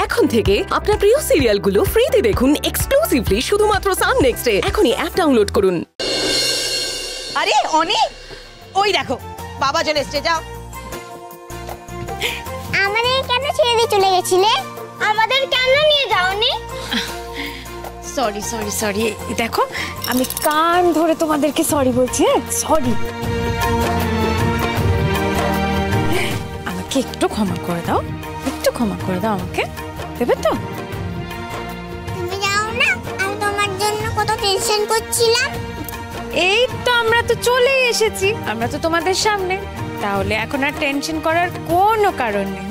এখন থেকে আপনার প্রিয় সিরিয়ালগুলো ফ্রিতে দেখুন এক্সক্লুসিভলি শুধুমাত্র সান নেক্সটে। এখনই অ্যাপ ডাউনলোড করুন। আরে অনি, ওই দেখো বাবা চলে এসেছে, যাও। আমাদের কেন ছেড়ে দিয়ে চলে গেছিলে? আমাদের কেন নিয়ে যাওনি? সরি সরি সরি, দেখো আমি কান ধরে তোমাদেরকে সরি বলছি। সরি, আমাকে একটু ক্ষমা করে দাও, একটু ক্ষমা করে দাও আমাকে, দেবে তো? তুমি যাও না, আমি তোমার জন্য কত টেনশন করছিলাম। এই তো আমরা তো চলে এসেছি, আমরা তো তোমাদের সামনে, তাহলে এখন আর টেনশন করার কোনো কারণ নেই।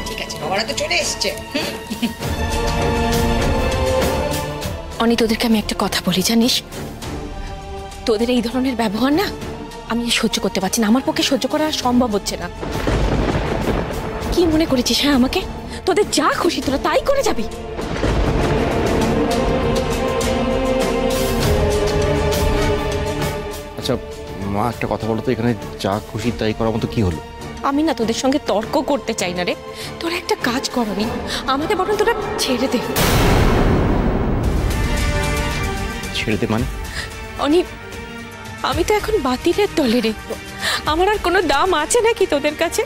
ঠিক আছে, বাবারা তো চলে এসেছে। অনি, তোদেরকে আমি একটা কথা বলি, জানিস তোদের এই ধরনের ব্যবহার না আমি সহ্য করতে পারছি না। আমার পক্ষে সহ্য করা সম্ভব হচ্ছে না। কি মনে করেছিস হ্যাঁ আমাকে? তোদের যা খুশি তোরা তাই করে যাবি। আচ্ছা মা, একটা কথা বলো তো, এখানে যা খুশি তাই করার মতো কি হলো? আমি না তোদের সঙ্গে তর্ক করতে চাই না রে। তোরা একটা কাজ করনি, আমাকে বরং তোরা ছেড়ে দে। ছেড়ে দে মানে? অনি, আমি তো এখন বাতিলের দলে রে। আমার আর কোনো দাম আছে নাকি তোদের কাছে?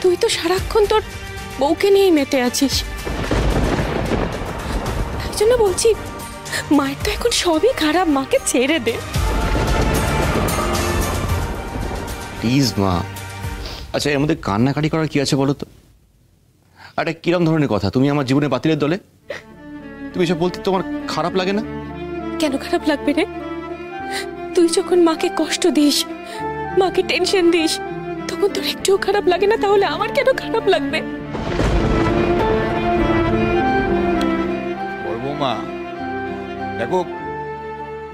তুই তো সারাক্ষণ তোর বউকে নিয়েই মেতে আছিস। তাই জন্য বলছি, মায়ের তো এখন সবই খারাপ, মাকে ছেড়ে দে প্লিজ মা। আচ্ছা এর মধ্যে কান্নাকাটি করার কি আছে বলো তো? আরে কিরম ধরনের কথা, তুমি আমার জীবনে বাতিলের দলে? তুমি এসব বলতে তোমার খারাপ লাগে না? কেন খারাপ লাগবে রে? তুই যখন মাকে কষ্ট দিস, মাকে টেনশন দিস, তখন তোর একটুও খারাপ লাগে না? তাহলে আমার কেন খারাপ লাগবে? বড় বৌমা দেখো,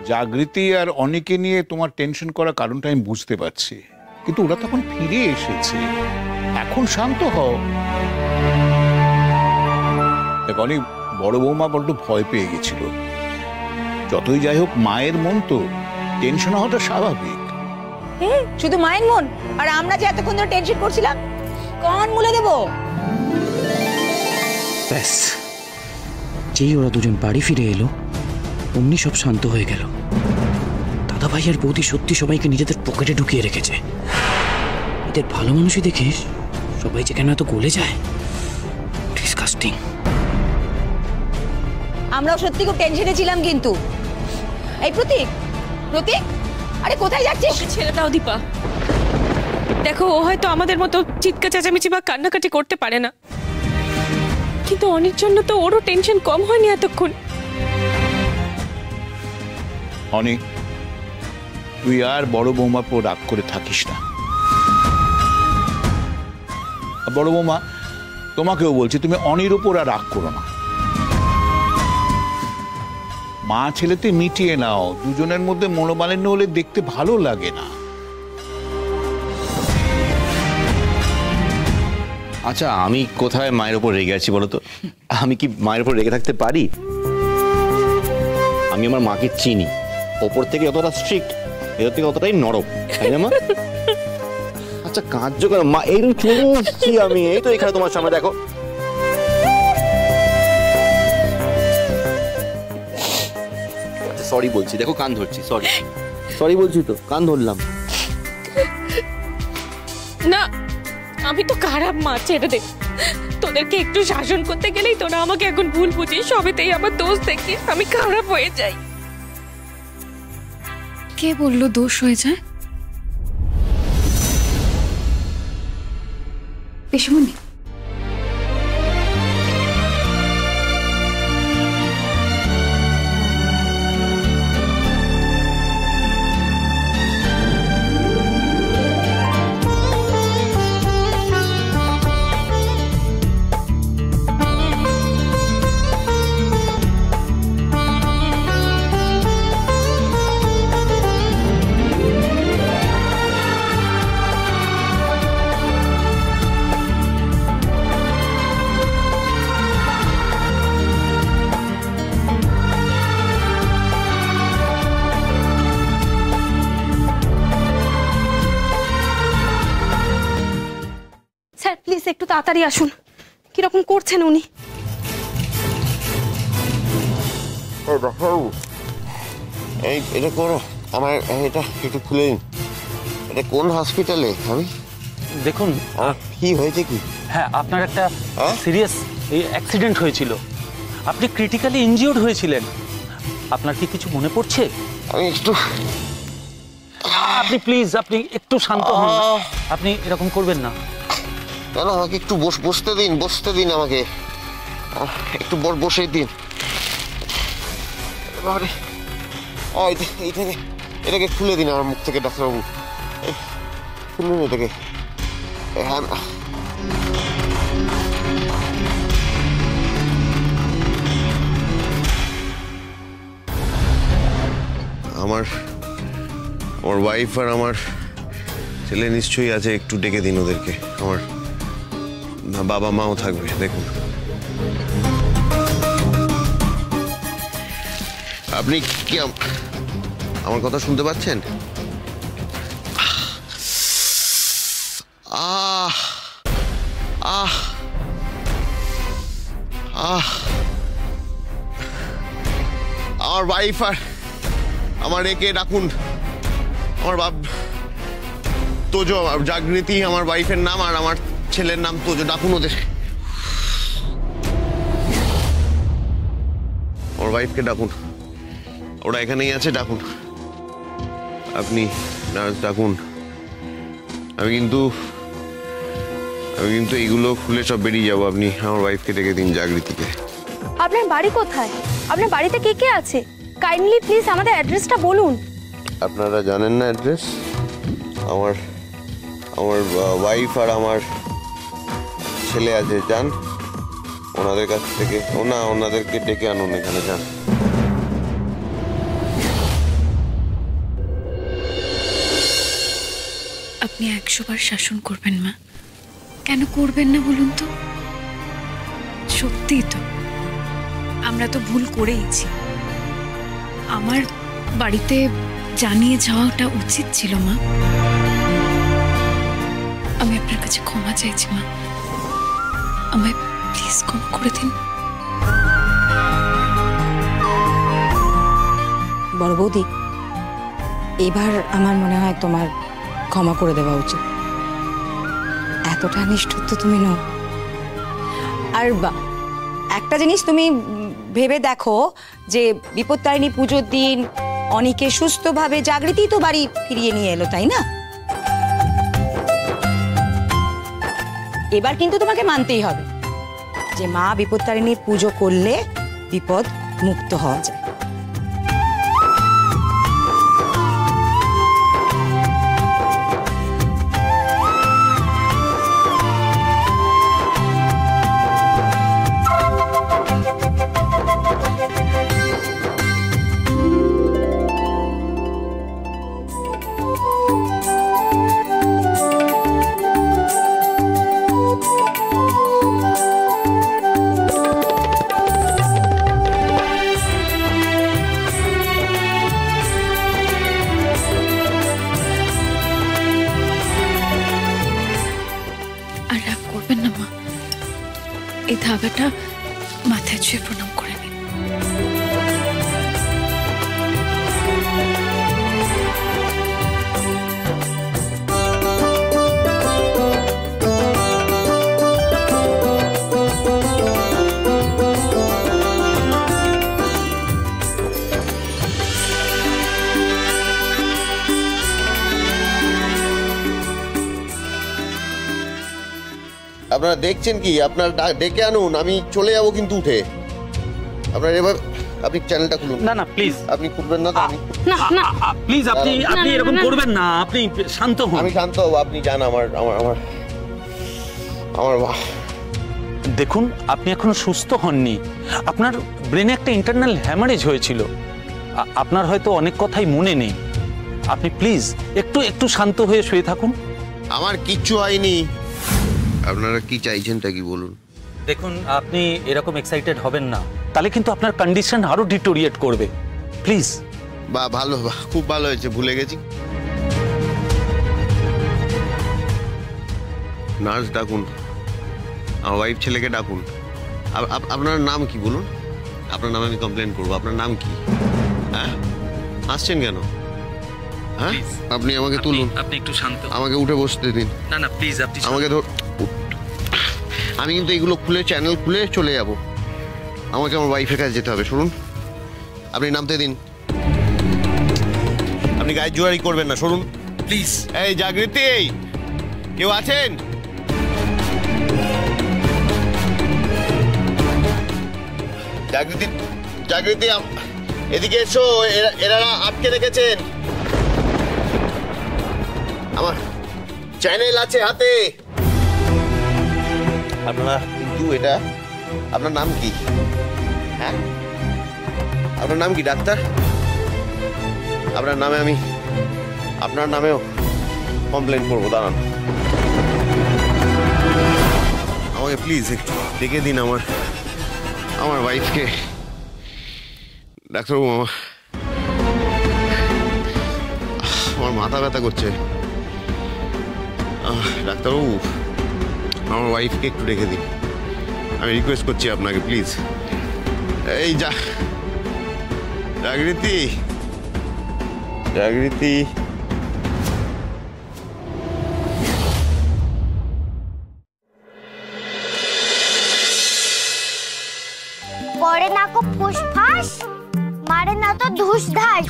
জাগৃতি আর অনেকে নিয়ে তোমার টেনশন করার কারণটা আমি বুঝতে পারছি, কিন্তু ওরা তখন ফিরে এসেছে, এখন শান্ত হও। দেখো অনেক, বড় বৌমা বড্ড ভয় পেয়ে গেছিল। যতই যাই হোক মায়ের মন তো, টেনশন হওয়াটা স্বাভাবিক। শুধু মায়ের মন, আর আমরা যে এতক্ষণ ধরে টেনশন করছিলাম, কোন মূলে দেবো? ব্যাস, যেই ওরা দুজন বাড়ি ফিরে এলো অমনি সব শান্ত হয়ে গেল। দাদা ভাই আর বৌদি সত্যি সবাইকে নিজেদের পকেটে ঢুকিয়ে রেখেছে। এদের ভালো মানুষই দেখে সবাই যে কেন এত গলে যায়, ডিসকাস্টিং। আমরাও সত্যি খুব টেনশনে ছিলাম কিন্তু। এই প্রতীক, প্রতীক, আরে কোথায় যাচ্ছিস? ছেড়ে দাও দীপা। দেখো, ও হয়তো আমাদের মতো চিৎকার চেঁচামেচি বা কান্নাকাটি করতে পারে না, কিন্তু অনেক জন্য তো ওরও টেনশন কম হয়নি এতক্ষণ। অনেক, তুই আর বড় বৌমার পর রাগ করে থাকিস না। বড় বৌমা তোমাকেও বলছি, তুমি অনির ওপর আর রাগ করো না। মা ছেলেতে মিটিয়ে নাও, দুজনের মধ্যে মনোমালিন্য হলে দেখতে ভালো লাগে না। আচ্ছা আমি কোথায় মায়ের ওপর রেগে আছি বলো তো? আমি কি মায়ের ওপর রেগে থাকতে পারি? আমি আমার মাকে চিনি, ওপর থেকে যতটা স্ট্রিক্ট এর থেকে অতটাই নরম, তাই না মা? আচ্ছা কার্যকর মা, এইরকম চলছি আমি, এই তো এখানে তোমার সামনে দেখো। সরি বলছি, দেখো কান ধরছি, সরি সরি বলছি তো, কান ধরলাম না, আমি তো খারাপ মা, ছেড়ে দে। তোদেরকে একটু শাসন করতে গেলেই তোরা আমাকে এখন ভুল বুঝিস, সবেতেই আমার দোষ দেখি আমি খারাপ হয়ে যাই। কে বললো দোষ হয়ে যায়? পিসিমণি, প্লিজ একটু তাড়াতাড়ি আসুন। কিরকম করছেন উনি? ডাক্তারবাবু, এই এটা করো, আমার এটা একটু খুলে দিন। এটা কোন হসপিটালে? আমি দেখুন কি হয়েছে কি? হ্যাঁ, আপনার একটা সিরিয়াস অ্যাক্সিডেন্ট হয়েছিল, আপনি ক্রিটিক্যালি ইনজিওর্ড হয়েছিলেন। আপনার কি কিছু মনে পড়ছে? আমি একটু, আপনি প্লিজ আপনি একটু শান্ত হন, আপনি এরকম করবেন না। কেন আমাকে একটু বসতে দিন আমাকে একটু বসে দিন। এটাকে খুলে দিন আমার মুখ থেকে ডাক্তারবাবু, খুলুন এটাকে। হ্যাঁ, আমার ওয়াইফ আর আমার ছেলে নিশ্চয়ই আছে, একটু ডেকে দিন ওদেরকে। আমার বাবা মাও থাকবে, দেখুন। আপনি কি আমার কথা শুনতে পাচ্ছেন? আহ আহ আহ আমার ওয়াইফ আর আমার একে ডাকুন। আমার তোজো, জাগৃতি আমার ওয়াইফের নাম, আর আমার ছেলের নাম তোজো, ডাকুন ওদের। আমার ওয়াইফকে ডাকুন, ওরা এখানেই আছে, ডাকুন। আপনি নার্স ডাকুন। আমি কিন্তু এইগুলো খুলে সব বেরিয়ে যাবো। আপনি আমার ওয়াইফকে ডেকে দিন, জাগৃতিকে। আপনার বাড়ি কোথায়? আপনার বাড়িতে কে কে আছে? কাইন্ডলি প্লিজ আমাদের অ্যাড্রেসটা বলুন। আপনারা জানেন না অ্যাড্রেস? আমার ওয়াইফ আর আমার ছেলে আছে, যান ওনাদের কাছ থেকে। ওনাদেরকে ডেকে আনুন এখানে, যান। আপনি 100 বার শাসন করবেন মা, কেন করবেন না বলুন তো? সত্যি তো আমরা তো ভুল করেইছি। আমার বাড়িতে জানিয়ে যাওয়াটা উচিত ছিল মা। আমি আপনার কাছে ক্ষমা চাইছি মা, আমায় প্লিজ ক্ষমা করে দিন। বড় বৌদি, এবার আমার মনে হয় তোমার ক্ষমা করে দেওয়া উচিত। এতটা নিষ্ঠুর তো তুমি নও। আর একটা জিনিস তুমি ভেবে দেখো যে বিপত্তারিণী পুজোর দিন অনেকে সুস্থভাবে জাগৃতি তো বাড়ি ফিরিয়ে নিয়ে এলো, তাই না? এবার কিন্তু তোমাকে মানতেই হবে যে মা বিপত্তারিণীর পুজো করলে বিপদ মুক্ত হওয়া যায়। এই ধাগাটা মাথায় ছুঁয়ে প্রণাম করে নিন। আপনারা দেখছেন কি? আপনার ডেকে আনুন, আমি চলে যাবো কিন্তু উঠে। আপনার এবার আপনি চ্যানেলটা খুলুন। না না প্লিজ, আপনি খুলবেন না তো? আমি না না প্লিজ আপনি এরকম করবেন না, আপনি শান্ত হন। আমি শান্ত হব, আপনি যান। আমার আমার আমার আমার দেখুন, আপনি এখনো সুস্থ হননি, আপনার ব্রেনে একটা ইন্টারনাল হ্যামারেজ হয়েছিল, আপনার হয়তো অনেক কথাই মনে নেই। আপনি প্লিজ একটু শান্ত হয়ে শুয়ে থাকুন। আমার কিচ্ছু হয়নি। আপনারা কি চাইছেনটা কি বলুন? দেখুন, আপনি এরকম এক্সাইটেড হবেন না, তাহলে কিন্তু আপনার কন্ডিশন আরো ডিটোরিয়েট করবে। প্লিজ। ভালো, খুব ভালো হয়েছে, ভুলে গেছি। নার্স ডাকুন। আমার ওয়াইফ ছেলেকে ডাকুন। আপনার নাম কি বলুন? আপনার নামে আমি কমপ্লেন করবো। আপনার নাম কি? হ্যাঁ, আসছেন কেন? হ্যাঁ, আপনি আমাকে তুলুন। আপনি একটু শান্ত, আমাকে উঠে বসতে দিন। না না প্লিজ, আপনি আমাকে আমি কিন্তু এইগুলো খুলে, চ্যানেল খুলে চলে যাব। আমাকে আমার ওয়াইফের কাছে যেতে হবে। শুনুন, আপনি নামতে দিন। আপনি গায়ে জোয়ারি করবেন না, শুনুন প্লিজ। এই জাগৃতি, কেউ আছেন? জাগৃতি, জাগৃতি এদিকে এসো। এরা আটকে রেখেছেন। আমার চ্যানেল আছে হাতে। আপনারা কিন্তু এটা, আপনার নাম কি? হ্যাঁ, আপনার নাম কি ডাক্তার? আপনার নামে আমি, আপনার নামেও কমপ্লেন করবো। দাঁড়ান, আমাকে প্লিজ একটু ডেকে দিন আমার ওয়াইফকে। ডাক্তারবাবু, আমার মাথা ব্যথা করছে। ডাক্তারবাবু, আমার ওয়াইফকে একটু ডেকে দিন। আমি রিকোয়েস্ট করছি আপনাকে, প্লিজ। এই জাগৃতি, জাগৃতি। পরে না কো ফুসফাস, মারে না তো ধুস ধাস।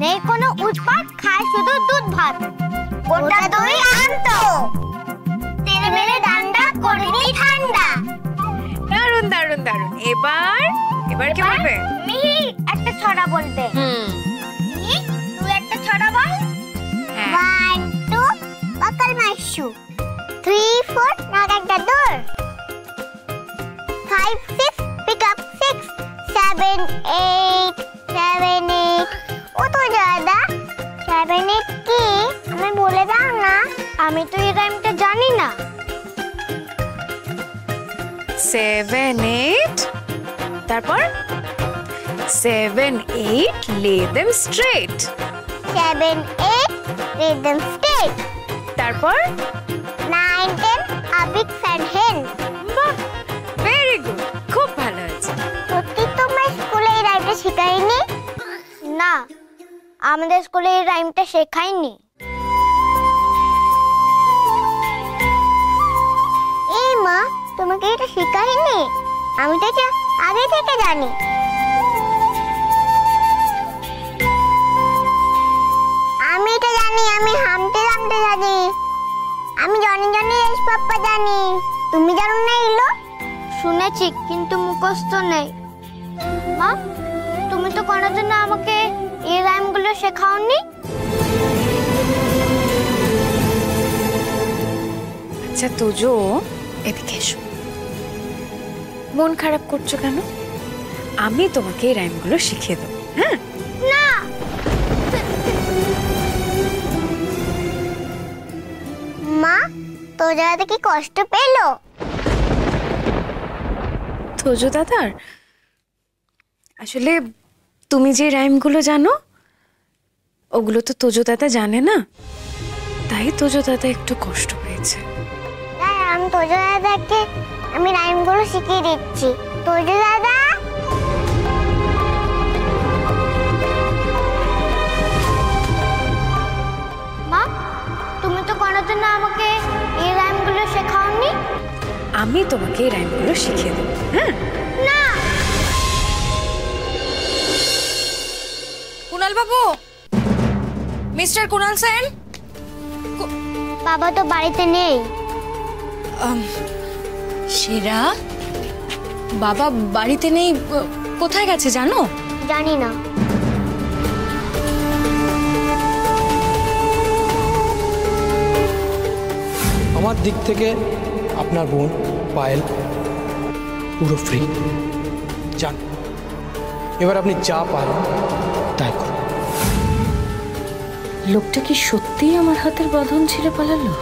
নেই কোনো উৎপাত, খায় শুধু দুধ ভাত। গোটা দই আনতো, তেরে মেরে ডান্ডা করবি ঠান্ডা। দারুণ দারুণ দারুণ। এবার কি বলবে? মিহি একটা ছড়া বলবে। মিহি, তুই একটা ছড়া বল। 1 2 বাকল মাইশু, 3 4 নক একটা ডোর, 5 6 pick up 6, 7 8 ও তো দাদা 7 8 কি? আমি বলে দাও না, আমি তো এই রাইমটা জানি না। 7 8, তারপর 7 8 lay them straight, 7 8 read them straight, তারপর 9 10 a big fan hen। বাহ, ভেরি গুড, খুব ভালো হয়েছে। সত্যি তোমার স্কুলে এই রাইমটা শেখায়নি? না, আমাদের স্কুলে এই রাইমটা শেখায়নি। এই মা, তোমাকে এটা শেখায়নি? আমি তো এটা আগে থেকে জানি। আমি এটা জানি, আমি হামতে হামতে জানি, আমি জনি জনি এস পাপ্পা জানি। তুমি জানো না এগুলো? শুনেছি, কিন্তু মুখস্থ নেই। মা, তুমি তো কোনোদিন আমাকে এই রাইমগুলো শেখাওনি। আচ্ছা তোজো, এদিকে এসো। মন খারাপ করছো কেন? আমি তোমাকে এই রাইমগুলো শিখিয়ে দেবো। হ্যাঁ, না, মা তোর দাদা কি কষ্ট পেলো? তোজো দাদার আসলে তুমি যে রাইমগুলো জানো ওগুলো তো তোজো দাদা জানে না, তাই তোজো দাদা একটু কষ্ট পেয়েছে। আমি তোজো দাদাকে আমি রাইমগুলো শিখিয়ে দিচ্ছি। তোজো দাদা, মা তুমি তো কোনোদিন আমাকে এই রাইমগুলো শেখাওনি। আমি তোমাকে এই রাইমগুলো শিখিয়ে দেবো। হ্যাঁ, না। কুনাল বাবু, মিস্টার কুনাল সেন। বাবা তো বাড়িতে নেই। সেরা, বাবা বাড়িতে নেই, কোথায় গেছে জানো? জানি না। আমার দিক থেকে আপনার বোন পায়েল পুরো ফ্রি। যান, এবার আপনি যা পারেন তাই করুন। লোকটা কি সত্যিই আমার হাতের বাঁধন ছিঁড়ে পালালো?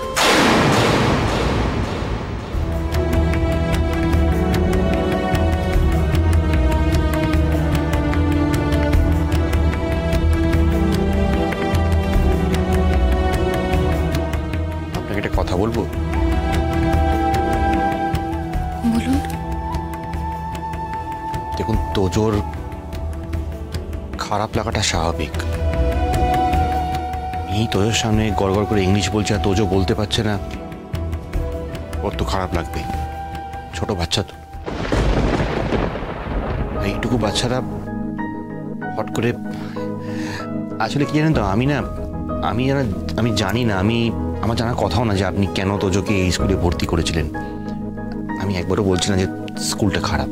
আপনাকে একটা কথা বলবো। তোজোর খারাপ লাগাটা স্বাভাবিক। এই তোজোর সামনে গড়গড় করে ইংলিশ বলছে আর তোজো বলতে পারছে না, ওর তো খারাপ লাগবে। ছোট বাচ্চা তো, এইটুকু বাচ্চারা হট করে আসলে কি জানেন তো, আমি জানি না, আমার জানার কথাও না যে আপনি কেন তোজোকে এই স্কুলে ভর্তি করেছিলেন। আমি একবারও বলছি না যে স্কুলটা খারাপ।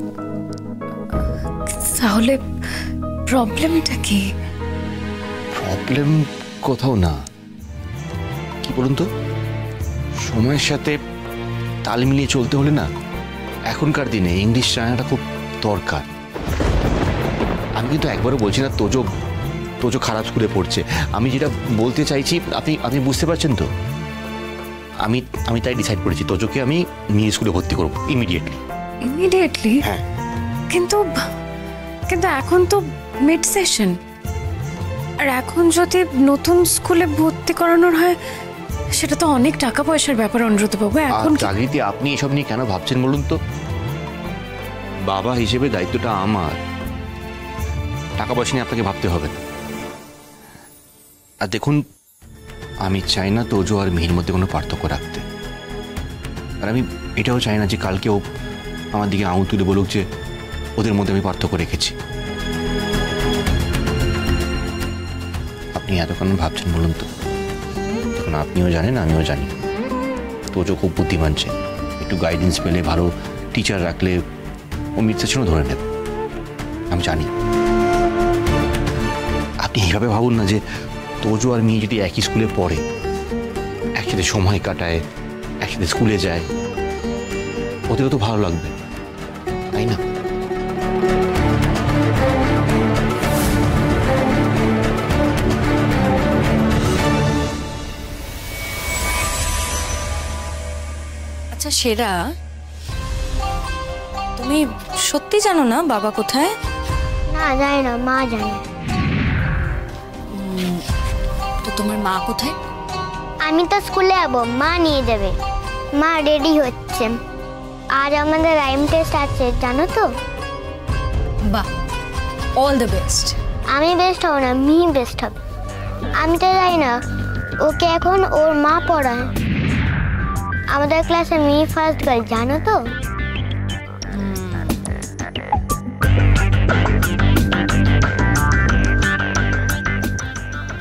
তাহলে প্রবলেমটা কি? প্রবলেম কোথাও না, কি বলুন তো, সময়ের সাথে তাল মিলিয়ে চলতে হলে না এখনকার দিনে ইংলিশ জানাটা খুব দরকার। আমি কিন্তু একবারও বলছি না তোজো খারাপ স্কুলে পড়ছে। আমি যেটা বলতে চাইছি আপনি বুঝতে পারছেন তো। আমি তাই ডিসাইড করেছি তোজোকে আমি মেয়ে স্কুলে ভর্তি করবো ইমিডিয়েটলি। হ্যাঁ, কিন্তু এখন তো মিড সেশন, আর এখন যদি নতুন স্কুলে ভর্তি করানোর হয় সেটা তো অনেক টাকা পয়সার ব্যাপার অনুরোধবাবু। এখন জাগৃতি, আপনি এসব নিয়ে কেন ভাবছেন বলুন তো? বাবা হিসেবে দায়িত্বটা আমার, টাকা পয়সা নিয়ে আপনাকে ভাবতে হবে না। আর দেখুন, আমি চাই না তোজো আর মিহির মধ্যে কোনো পার্থক্য রাখতে। আর আমি এটাও চাই না যে কালকে ও আমার দিকে আঙুল তুলে বলুক যে ওদের মধ্যে আমি পার্থক্য রেখেছি। আপনি এতক্ষণ ভাবছেন বলুন তো? এখন আপনিও জানেন, আমিও জানি তোজো খুব বুদ্ধিমান ছেলে। একটু গাইডেন্স পেলে, ভালো টিচার রাখলে ও মিড সেশনও ধরে নেবে, আমি জানি। আপনি এইভাবে ভাবুন না যে তোজো আর মেয়ে যদি একই স্কুলে পড়ে, একসাথে সময় কাটায়, একসাথে স্কুলে যায়, ওদেরও তো ভালো লাগবে, তাই না? আচ্ছা সেরা, তুমি সত্যি জানো না বাবা কোথায়? না জানি না, মা জানে। তো তোমার মা কোথায়? আমি তো স্কুলে যাবো, মা নিয়ে যাবে। মা রেডি হচ্ছে, আজ আমাদের রাইম টেস্ট আছে জানো তো। বাহ, অল দ্য বেস্ট। আমি বেস্ট হব না, মিহি বেস্ট হবে। আমি তো জানি না, ওকে এখন ওর মা পড়ায়। আমাদের ক্লাসে মিহি ফার্স্ট গার্ল জানো তো।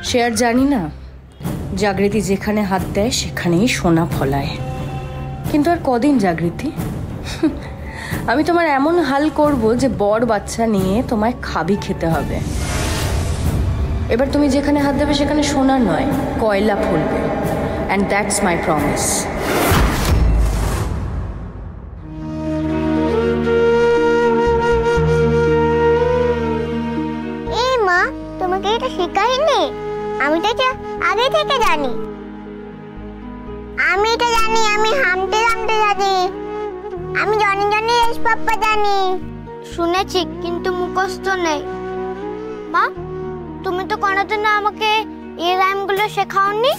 সে আর জানি না, জাগৃতি যেখানে হাত দেয় সেখানেই সোনা ফলায়। কিন্তু আর কদিন জাগৃতি, আমি তোমার এমন হাল করব যে বর বাচ্চা নিয়ে তোমায় খাবি খেতে হবে। এবার তুমি যেখানে হাত দেবে সেখানে সোনা নয়, কয়লা ফলবে। And that's my promise. এই মা, তোমাকে এটা শেখায়নি? আমি তো এটা আগে থেকে জানি। আমি এটা জানি, আমি হামতে হামতে জানি, আমি জনি জনি এস পাপ্পা জানি। শুনেছি কিন্তু মুখস্থ নেই। মা, তুমি তো কোনোদিন আমাকে এই রাইমগুলো শেখাওনি।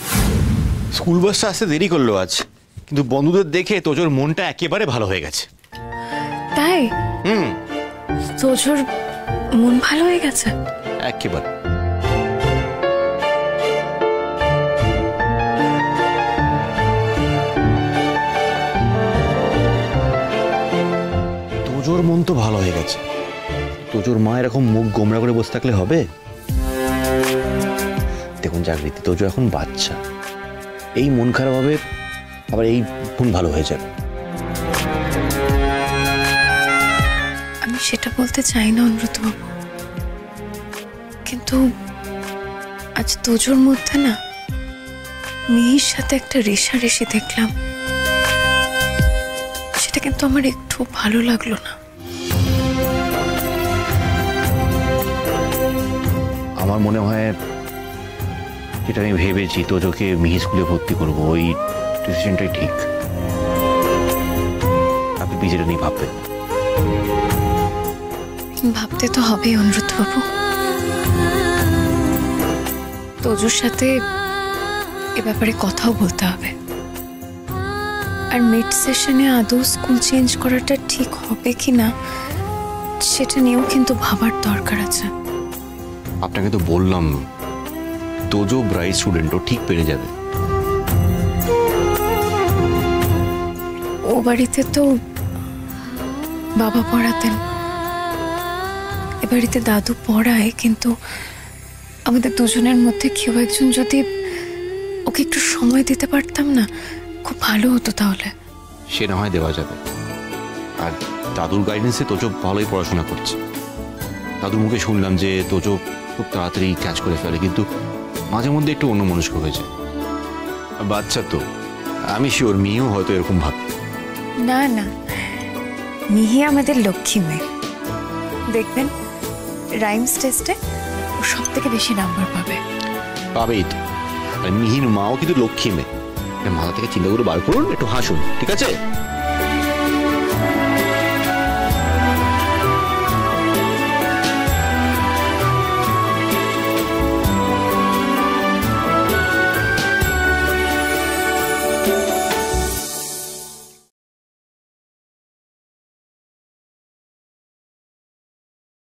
স্কুল বাসটা আসতে দেরি করলো আজ, কিন্তু বন্ধুদের দেখে তোজোর মনটা একেবারে ভালো হয়ে গেছে। তাই? তোজোর মন ভালো হয়ে গেছে একেবারে। তোজোর মন তো ভালো হয়ে গেছে, তোজোর মা এরকম মুখ গোমরা করে বসে থাকলে হবে? দেখুন জাগৃতি, তোজো এখন বাচ্চা, এই মন খারাপ হবে, আবার এই মন ভালো হয়ে যাবে। আমি সেটা বলতে চাই না অনুরোধবাবু, কিন্তু আজ তোজোর মধ্যে না মিহির সাথে একটা রেশারেশি দেখলাম, সেটা কিন্তু আমার একটু ভালো লাগলো না। আমার মনে হয় যেটা আমি ভেবেছি তোজোকে মিহি স্কুলে ভর্তি করবো, ওই ডিসিশনটাই ঠিক। আপনি বিজেটা নিয়ে ভাববেন। ভাবতে তো হবেই অনুরোধবাবু, তোজোর সাথে এ ব্যাপারে কথাও বলতে হবে। আর মিড সেশনে আদৌ স্কুল চেঞ্জ করাটা ঠিক হবে কি না সেটা নিয়েও কিন্তু ভাবার দরকার আছে। আপনাকে তো বললাম তোজো ব্রাইট স্টুডেন্টও ঠিক পেরে যাবে। ও বাড়িতে তো বাবা পড়াতেন, এ বাড়িতে দাদু পড়ায়, কিন্তু আমাদের দুজনের মধ্যে কেউ একজন যদি ওকে একটু সময় দিতে পারতাম না, খুব ভালো হতো। তাহলে সে না হয় দেওয়া যাবে। আর দাদুর গাইডেন্সে তোজো ভালোই পড়াশোনা করছে। দাদুর মুখে শুনলাম যে তোজো খুব তাড়াতাড়ি ক্যাচ করে ফেলে, কিন্তু মাঝে মধ্যে একটু অন্যমনস্ক হয়েছে। বাচ্চা তো, আমি শিওর মেয়েও হয়তো এরকম ভাবে। না না, মিহি আমাদের লক্ষ্মী মেয়ে। দেখবেন রাইমস টেস্টে ও সব থেকে বেশি নাম্বার পাবে। পাবেই তো। আর মিহির মাও কিন্তু লক্ষ্মী মেয়ে। মাথা থেকে চিন্তা করে বার করুন, একটু হাসুন, ঠিক আছে?